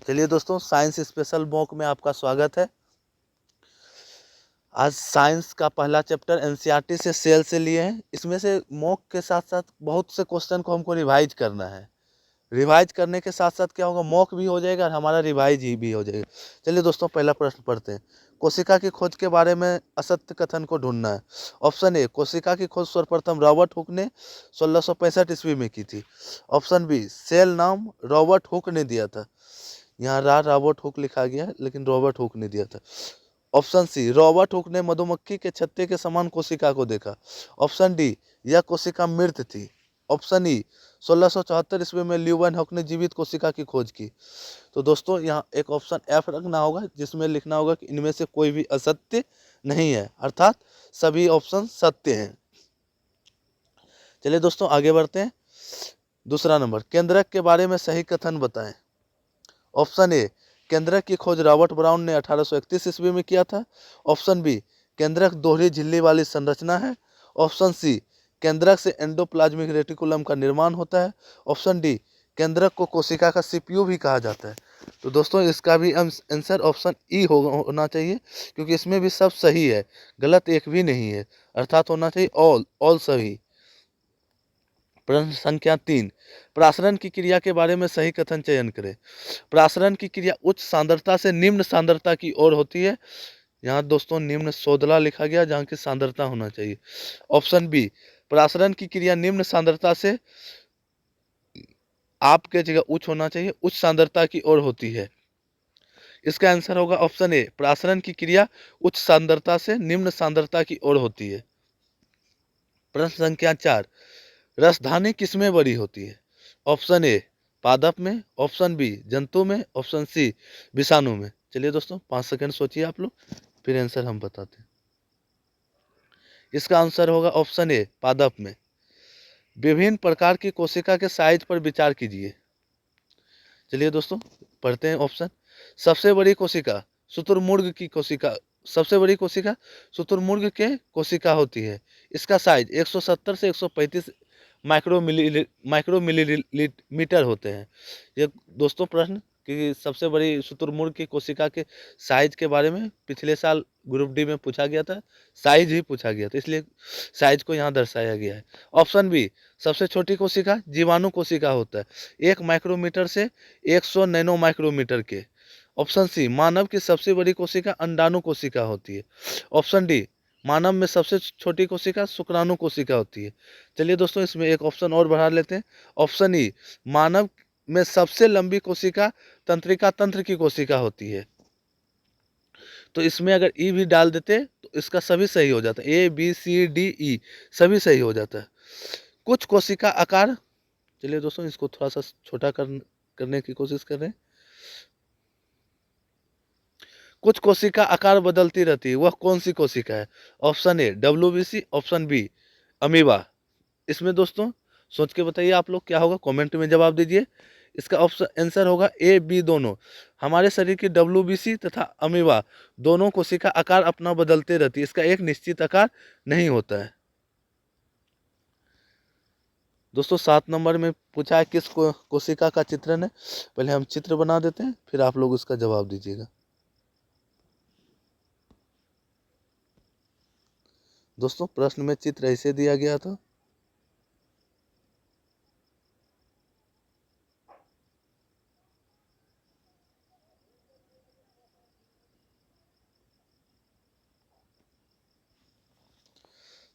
चलिए दोस्तों, science special mock में आपका स्वागत है। आज साइंस का पहला चैप्टर एनसीईआरटी से सेल से लिए हैं। इसमें से मॉक के साथ साथ बहुत से क्वेश्चन को हमको रिवाइज करना है। रिवाइज करने के साथ साथ क्या होगा, मॉक भी हो जाएगा और हमारा रिवाइज ही भी हो जाएगा। चलिए दोस्तों, पहला प्रश्न पढ़ते हैं। कोशिका की खोज के बारे में असत्य कथन को ढूंढना है। ऑप्शन ए, कोशिका की खोज सर्वप्रथम रॉबर्ट हुक ने 1665 ईस्वी में की थी। ऑप्शन बी, सेल नाम रॉबर्ट हुक ने दिया था। यहाँ रॉबर्ट हुक लिखा गया है लेकिन रॉबर्ट हुक ने दिया था। ऑप्शन सी, रॉबर्ट हुक ने मधुमक्खी के छत्ते के समान कोशिका को देखा। ऑप्शन डी, यह कोशिका मृत थी। ऑप्शन ई, 1674 ईस्वी में ल्यूवन हुक ने जीवित कोशिका की खोज की। तो दोस्तों, यहाँ एक ऑप्शन एफ रखना होगा जिसमें लिखना होगा कि इनमें से कोई भी असत्य नहीं है, अर्थात सभी ऑप्शन सत्य हैं। चलिए दोस्तों, आगे बढ़ते हैं। दूसरा नंबर, केंद्रक के बारे में सही कथन बताएं। ऑप्शन ए, केंद्रक की खोज रॉबर्ट ब्राउन ने 1831 ईस्वी में किया था। ऑप्शन बी, केंद्रक दोहरी झिल्ली वाली संरचना है। ऑप्शन सी, केंद्रक से एंडोप्लाज्मिक रेटिकुलम का निर्माण होता है। ऑप्शन डी, केंद्रक को कोशिका का सीपीयू भी कहा जाता है। तो दोस्तों, इसका भी आंसर ऑप्शन ई होना चाहिए, क्योंकि इसमें भी सब सही है, गलत एक भी नहीं है, अर्थात होना चाहिए ऑल सही। प्रश्न संख्या 3, प्रासरण की क्रिया के बारे में सही कथन चयन करें। प्रासरण की क्रिया उच्च सांद्रता से निम्न सांद्रता की ओर होती है। यहाँ दोस्तों निम्न शोधला लिखा गया जहाँ की सांद्रता होना चाहिए। ऑप्शन बी, प्रासरण की क्रिया निम्न सांद्रता से आपके जगह उच्च होना चाहिए, उच्च सांद्रता की ओर होती है। इसका आंसर होगा ऑप्शन ए, प्रासरण की क्रिया उच्च सांद्रता से निम्न सांद्रता की ओर होती है। प्रश्न संख्या 4, रसधानी किसमें बड़ी होती है। ऑप्शन ए, पादप में। ऑप्शन बी, जंतु में। ऑप्शन सी, विषाणु में। चलिए दोस्तों, 5 सेकंड सोचिए आप लोग, फिर आंसर हम बताते हैं। इसका आंसर होगा ऑप्शन ए, पादप में। विभिन्न प्रकार की कोशिका के साइज पर विचार कीजिए। चलिए दोस्तों, पढ़ते हैं ऑप्शन। सबसे बड़ी कोशिका शुतुरमुर्ग की कोशिका, सबसे बड़ी कोशिका शुतुरमुर्ग के कोशिका होती है। इसका साइज 170 से 135 माइक्रोमिलीमीटर होते हैं। ये दोस्तों प्रश्न कि सबसे बड़ी शुतुरमुर्ग की कोशिका के साइज के बारे में पिछले साल ग्रुप डी में पूछा गया था, साइज ही पूछा गया था, इसलिए साइज को यहाँ दर्शाया गया है। ऑप्शन बी, सबसे छोटी कोशिका जीवाणु कोशिका होता है, 1 माइक्रोमीटर से 100 नैनो माइक्रोमीटर के। ऑप्शन सी, मानव की सबसे बड़ी कोशिका अंडाणु कोशिका होती है। ऑप्शन डी, मानव में सबसे छोटी कोशिका शुक्राणु कोशिका होती है। चलिए दोस्तों, इसमें एक ऑप्शन और बढ़ा लेते हैं। ऑप्शन ई, मानव में सबसे लंबी कोशिका तंत्रिका तंत्र की कोशिका होती है। तो इसमें अगर ई भी डाल देते तो इसका सभी सही हो जाता है, A B C D E सभी सही हो जाता है। कुछ कोशिका आकार, चलिए दोस्तों इसको थोड़ा सा छोटा करने की कोशिश कर रहे हैं। कुछ कोशिका आकार बदलती रहती है, वह कौन सी कोशिका है। Option A, WBC. Option B, amoeba. इसमें दोस्तों सोच के बताइए आप लोग क्या होगा, कमेंट में जवाब दीजिए। इसका ऑप्शन आंसर होगा ए बी दोनों। हमारे शरीर की डब्ल्यूबीसी तथा अमीबा दोनों कोशिका आकार अपना बदलते रहती है, इसका एक निश्चित आकार नहीं होता है। दोस्तों 7 नंबर में पूछा है किस कोशिका का चित्रण है। पहले हम चित्र बना देते हैं, फिर आप लोग उसका जवाब दीजिएगा। दोस्तों प्रश्न में चित्र ऐसे दिया गया था।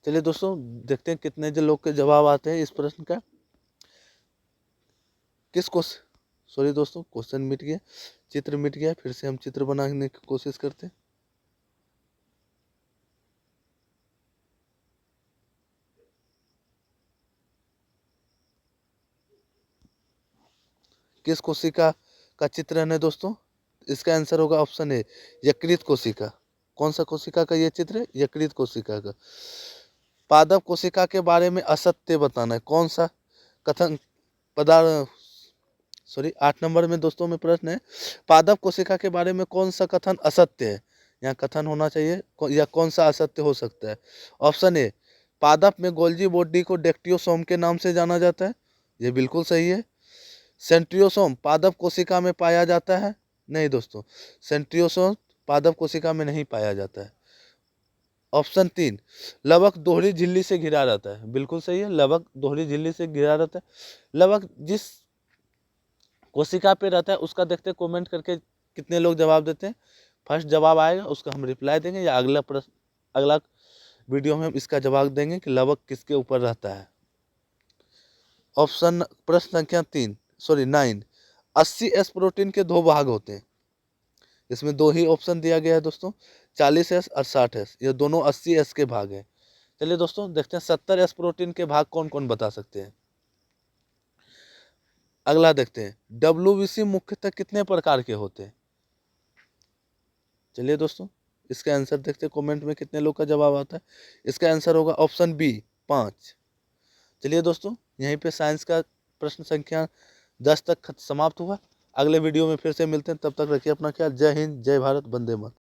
चलिए दोस्तों, देखते हैं कितने जो लोग के जवाब आते हैं इस प्रश्न का। किस क्वेश्चन, सॉरी दोस्तों, क्वेश्चन मिट गया, चित्र मिट गया, फिर से हम चित्र बनाने की कोशिश करते हैं। किस कोशिका का चित्रण है दोस्तों। इसका आंसर होगा ऑप्शन ए, यकृत कोशिका। कौन सा कोशिका का ये चित्र है, यकृत कोशिका का। पादप कोशिका के बारे में असत्य बताना है, कौन सा कथन पदार्थ, सॉरी 8 नंबर में दोस्तों में प्रश्न है, पादप कोशिका के बारे में कौन सा कथन असत्य है। यहाँ कथन होना चाहिए या कौन सा असत्य हो सकता है। ऑप्शन ए, पादप में गोल्जी बॉडी को डेक्टियोसोम के नाम से जाना जाता है, ये बिल्कुल सही है। सेंट्रियोसोम पादप कोशिका में पाया जाता है? नहीं दोस्तों, सेंट्रियोसोम पादप कोशिका में नहीं पाया जाता है। ऑप्शन 3, लवक दोहरी झिल्ली से घिरा रहता है। बिल्कुल सही है, लवक दोहरी झिल्ली से घिरा रहता है। लवक जिस कोशिका पे रहता है उसका देखते हैं कमेंट करके कितने लोग जवाब देते हैं। फर्स्ट जवाब आएगा उसका हम रिप्लाई देंगे, या अगला प्रश्न अगला वीडियो में हम इसका जवाब देंगे कि लवक किसके ऊपर रहता है। ऑप्शन प्रश्न संख्या 9, 80S प्रोटीन के 2 भाग होते हैं। इसमें 2 ही ऑप्शन दिया गया है दोस्तों, 40S और 60S, ये दोनों 80S के भाग हैं। चलिए दोस्तों देखते हैं 70S प्रोटीन के भाग कौन कौन बता सकते हैं। अगला देखते हैं, WBC मुख्यतः कितने प्रकार के होते हैं। चलिए दोस्तों इसका आंसर देखते हैं कमेंट में कितने लोग का जवाब आता है। इसका आंसर होगा ऑप्शन बी, 5। चलिए दोस्तों यहीं पे साइंस का प्रश्न संख्या 10 तक समाप्त हुआ। अगले वीडियो में फिर से मिलते हैं, तब तक रखिए अपना ख्याल। जय हिंद, जय भारत, वंदे मातरम।